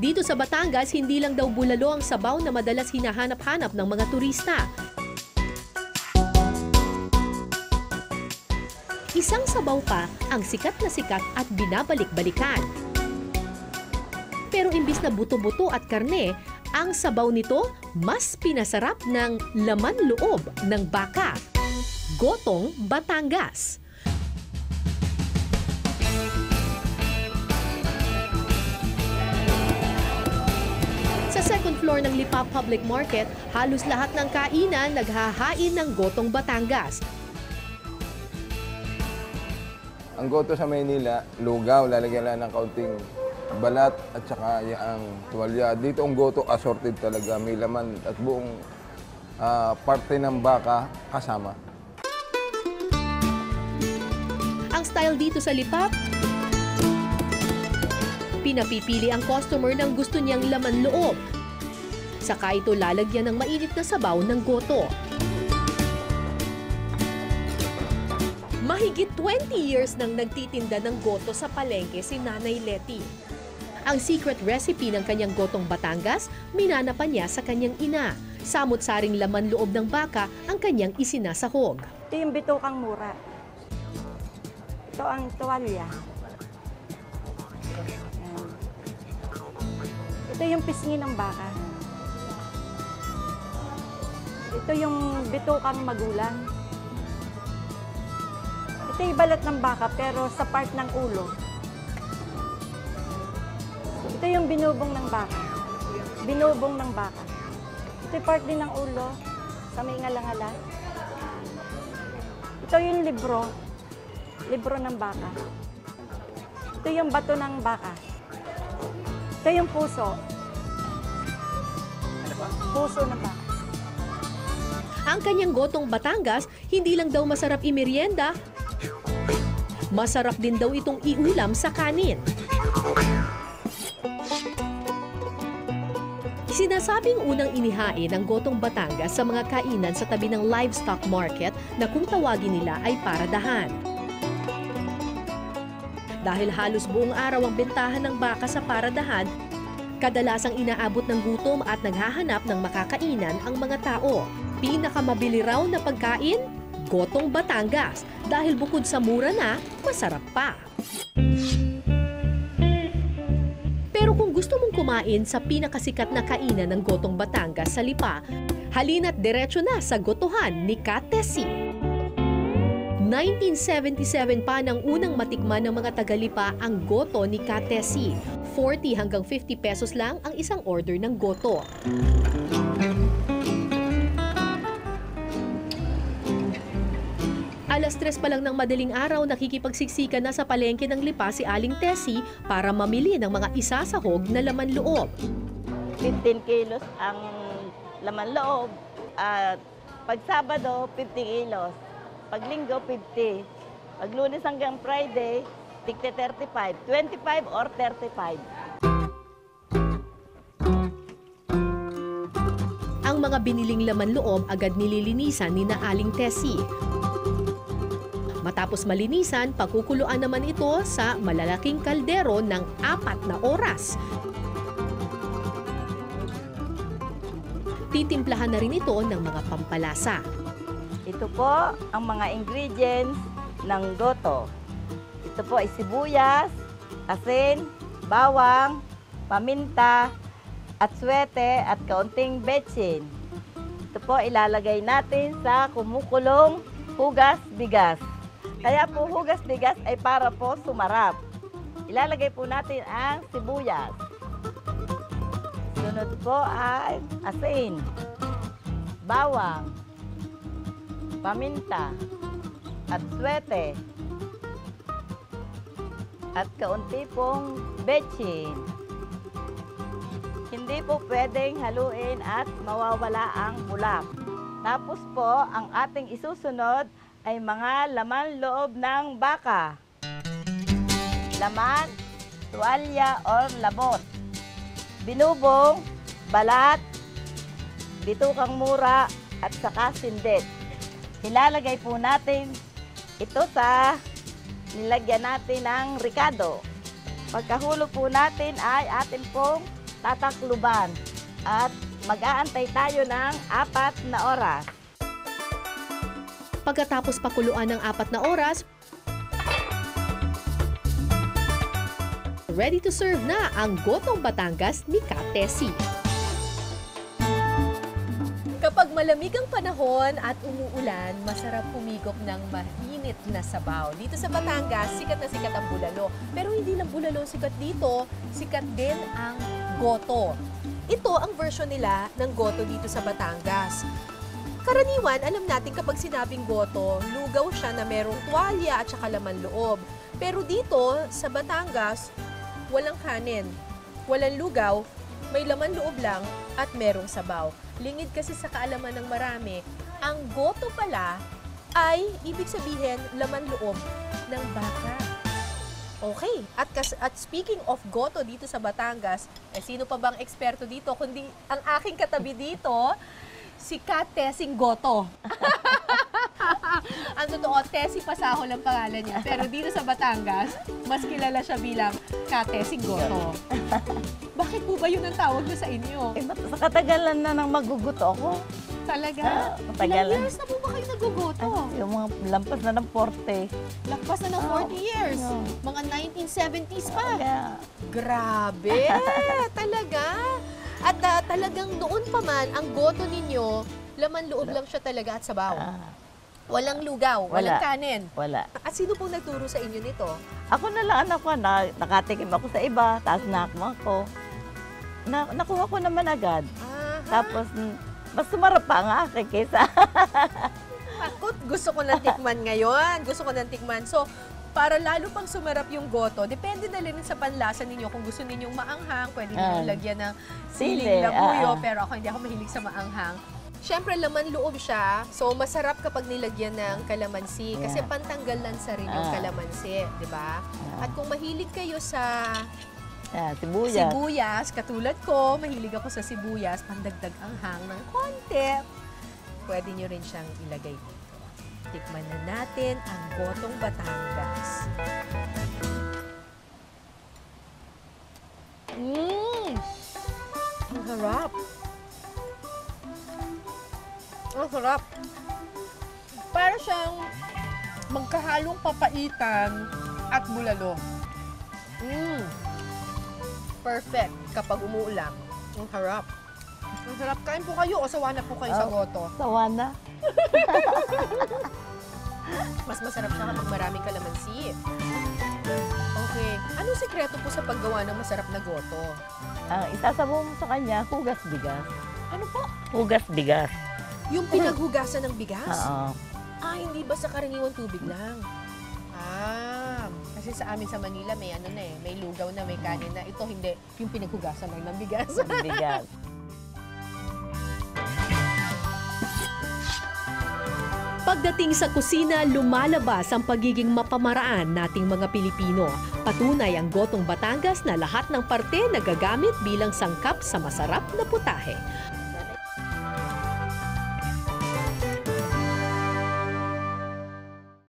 Dito sa Batangas, hindi lang daw bulalo ang sabaw na madalas hinahanap-hanap ng mga turista. Isang sabaw pa ang sikat at binabalik-balikan. Pero imbis na buto-buto at karne, ang sabaw nito mas pinasarap ng laman loob ng baka. Gotong Batangas. Sa second floor ng Lipa Public Market, halos lahat ng kainan naghahain ng Gotong Batangas. Ang goto sa Maynila, lugaw, lalagyan lang ng kaunting balat at saka yung tuwalya. Dito ang goto, assorted talaga. May laman at buong parte ng baka kasama. Ang style dito sa Lipa, pinapipili ang customer ng gusto niyang laman loob. Saka ito lalagyan ng mainit na sabaw ng goto. Mahigit 20 years nang nagtitinda ng goto sa palengke si Nanay Letty. Ang secret recipe ng kanyang Gotong Batangas, minana pa niya sa kanyang ina. Samot-saring laman loob ng baka ang kanyang isinasahog. Ito yung bitukang mura. Ito ang tuwalya. Ito yung pisngi ng baka. Ito yung bitukang magulang. Ito yung balat ng baka pero sa part ng ulo. Ito yung binubong ng baka. Binubong ng baka. Ito yung part din ng ulo sa may ngala-ngala. Ito yung libro. Libro ng baka. Ito yung bato ng baka. Ito yung puso. Puso ng baka. Ang kanyang Gotong Batangas, hindi lang daw masarap imerienda, masarap din daw itong iulam sa kanin. Sinasabing unang inihain ang Gotong Batangas sa mga kainan sa tabi ng livestock market na kung tawagin nila ay paradahan. Dahil halos buong araw ang bentahan ng baka sa paradahan, kadalasang inaabot ng gutom at naghahanap ng makakainan ang mga tao. Pinakamabili raw na pagkain, Gotong Batangas, dahil bukod sa mura na, masarap pa. Pero kung gusto mong kumain sa pinakasikat na kainan ng Gotong Batangas sa Lipa, halina't diretso na sa gotohan ni Ka Tessie. 1977 pa nang unang matikman ng mga taga-Lipa ang goto ni Ka Tessie. 40 hanggang 50 pesos lang ang isang order ng goto. Alas 3 pa lang ng madaling araw, nakikipagsiksikan na sa palengke ng Lipa si Aling Tessie para mamili ng mga isasahog na laman loob. 15 kilos ang laman loob at pag Sabado, 50 kilos. Pag Linggo, 50. Pag Lunes hanggang Friday, tigte 35. 25 or 35. Ang mga biniling laman loob agad nililinisan ni na Aling Tessie. Matapos malinisan, pakukuluan naman ito sa malalaking kaldero ng 4 na oras. Titimplahan na rin ito ng mga pampalasa. Ito po ang mga ingredients ng goto. Ito po ay sibuyas, asin, bawang, paminta, at swete at kaunting betsin. Ito po ilalagay natin sa kumukulong hugas bigas. Kaya po hugas bigas ay para po sumarap. Ilalagay po natin ang sibuyas. Sunod po ay asin, bawang, paminta, at swete. At kaunti pong betsin. Hindi po pwedeng haluin at mawawala ang bulak. Tapos po, ang ating isusunod ay mga laman loob ng baka. Laman, tuwalya or labot. Binubong, balat, bitukang mura at saka sindet. Nilalagay po natin ito sa nilagyan natin ng ricado. Pagkahulog po natin ay atin pong tatakluban at mag-aantay tayo ng 4 na oras. Pagkatapos pakuluan ng 4 na oras, ready to serve na ang Gotong Batangas ni Ka Tessie. Kapag malamig ang panahon at umuulan, masarap humigop ng mainit na sabaw. Dito sa Batangas, sikat na sikat ang bulalo. Pero hindi lang bulalo sikat dito, sikat din ang goto. Ito ang version nila ng goto dito sa Batangas. Karaniwan, alam natin kapag sinabing goto, lugaw siya na merong tuwalya at saka laman loob. Pero dito, sa Batangas, walang kanin, walang lugaw, may laman loob lang at merong sabaw. Lingid kasi sa kaalaman ng marami, ang goto pala ay ibig sabihin laman loob ng baka. Okay, at speaking of goto dito sa Batangas, sino pa bang eksperto dito kundi ang aking katabi dito, si Ka Tessing Goto. Ang totoo, Tessie Pasahol ang pangalan niya. Pero dito sa Batangas, mas kilala siya bilang Ka Tessing Goto. Bakit po ba yun ang tawag niyo sa inyo? Sa katagalan na nang maguguto ako. Talaga? Matagalan. Ilang years na po ba kayo nagugoto? Yung mga lampas na ng 40. Lagpas na ng 40 years. Mga 1970s pa. Kaya, Grabe! Talaga? At talagang noon pa man, ang goto ninyo, laman loob lang siya talaga at sabaw. Walang lugaw, walang Wala. kanin. wala. At sino pong nagturo sa inyo nito? Ako na lang anak ko, nakatikim ako sa iba, tapos nakakma ko. Nakuha ko naman agad. Tapos, mas sumarap pa ang akin kaysa. Ako, gusto ko nang tikman ngayon. Gusto ko nang tikman. So, para lalo pang sumarap yung goto, depende na rin sa panlasa ninyo. Kung gusto ninyong maanghang, pwede ninyong lagyan ng siling labuyo. Pero ako, hindi ako mahilig sa maanghang. Siyempre, laman loob siya. So, masarap kapag nilagyan ng kalamansi. Kasi pantanggal lansa rin yung kalamansi, di ba? At kung mahilig kayo sa sibuyas, katulad ko, mahilig ako sa sibuyas, pandagdag ang hang ng konti, pwede nyo rin siyang ilagay dito. Tikman na natin ang Gotong Batangas. Ang harap! Ang sarap! Para siyang magkahalong papaitan at bulalo. Perfect kapag umuulam. Ang harap. Ang sarap. Kain po kayo o sawa na po kayo sa goto? Sawa na. Mas masarap siya kapag maraming kalamansi. Okay. Anong sekreto po sa paggawa ng masarap na goto? Ang isasabaw mo sa kanya, hugas bigas. Ano po? Hugas bigas. Yung pinaghugasan ng bigas? Oo. Hindi ba sa karaniwang tubig lang? Kasi sa amin sa Manila may may lugaw na, may kanin na. Ito hindi, yung pinaghugasan lang ng bigas. Bigas. Pagdating sa kusina, lumalabas ang pagiging mapamaraan nating mga Pilipino. Patunay ang Gotong Batangas na lahat ng parte nagagamit bilang sangkap sa masarap na putahe.